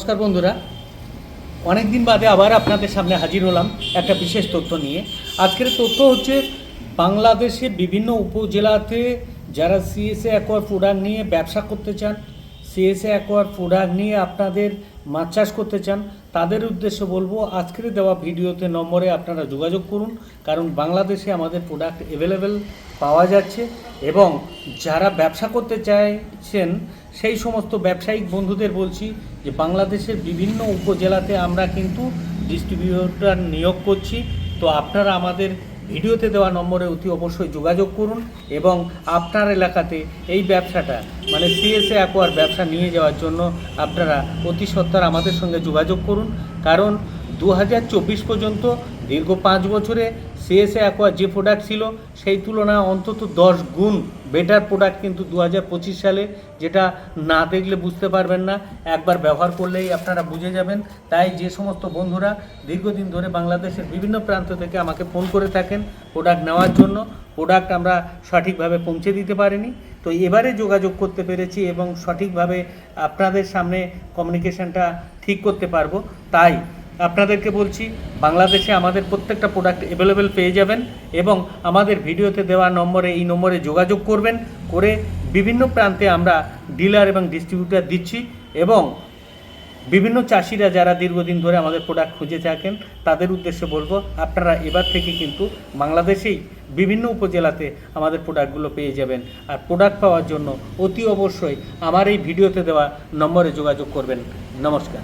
নমস্কার বন্ধুরা, অনেক দিন বাদে আবার আপনাদের সামনে হাজির হলাম একটা বিশেষ তথ্য নিয়ে। আজকের তথ্য হচ্ছে বাংলাদেশে বিভিন্ন উপজেলাতে যারা সিএসএ অ্যাকোয়ার প্রোডাক্ট নিয়ে ব্যবসা করতে চান, সিএসএ অ্যাকোয়ার প্রোডাক্ট নিয়ে আপনাদের মাছ চাষ করতে চান, তাদের উদ্দেশ্যে বলবো আজকের দেওয়া ভিডিওতে নম্বরে আপনারা যোগাযোগ করুন। কারণ বাংলাদেশে আমাদের প্রোডাক্ট অ্যাভেলেবেল পাওয়া যাচ্ছে এবং যারা ব্যবসা করতে চাইছেন সেই সমস্ত ব্যবসায়িক বন্ধুদের বলছি যে বাংলাদেশের বিভিন্ন উপজেলাতে আমরা কিন্তু ডিস্ট্রিবিউটর নিয়োগ করছি। তো আপনারা আমাদের ভিডিওতে দেওয়া নম্বরে অতি অবশ্যই যোগাযোগ করুন এবং আপনার এলাকাতে এই ব্যবসাটা মানে সিএসএ অ্যাকোয়ার ব্যবসা নিয়ে যাওয়ার জন্য আপনারা অতি সত্বর আমাদের সঙ্গে যোগাযোগ করুন। কারণ 2024 পর্যন্ত দীর্ঘ 5 বছরে সিএসএ অ্যাকোয়ার যে প্রোডাক্ট ছিল সেই তুলনায় অন্তত 10 গুণ বেটার প্রোডাক্ট কিন্তু 2025 সালে, যেটা না দেখলে বুঝতে পারবেন না, একবার ব্যবহার করলেই আপনারা বুঝে যাবেন। তাই যে সমস্ত বন্ধুরা দীর্ঘদিন ধরে বাংলাদেশের বিভিন্ন প্রান্ত থেকে আমাকে ফোন করে থাকেন প্রোডাক্ট নেওয়ার জন্য, প্রোডাক্ট আমরা সঠিকভাবে পৌঁছে দিতে পারিনি, তো এবারে যোগাযোগ করতে পেরেছি এবং সঠিকভাবে আপনাদের সামনে কমিউনিকেশনটা ঠিক করতে পারবো। তাই আপনাদেরকে বলছি বাংলাদেশে আমাদের প্রত্যেকটা প্রোডাক্ট অ্যাভেলেবেল পেয়ে যাবেন এবং আমাদের ভিডিওতে দেওয়া নম্বরে এই নম্বরে যোগাযোগ করবেন, করে বিভিন্ন প্রান্তে আমরা ডিলার এবং ডিস্ট্রিবিউটার দিচ্ছি এবং বিভিন্ন চাষিরা যারা দীর্ঘদিন ধরে আমাদের প্রোডাক্ট খুঁজে থাকেন তাদের উদ্দেশ্যে বলবো আপনারা এবার থেকে কিন্তু বাংলাদেশেই বিভিন্ন উপজেলাতে আমাদের প্রোডাক্টগুলো পেয়ে যাবেন। আর প্রোডাক্ট পাওয়ার জন্য অতি অবশ্যই আমার এই ভিডিওতে দেওয়া নম্বরে যোগাযোগ করবেন। নমস্কার।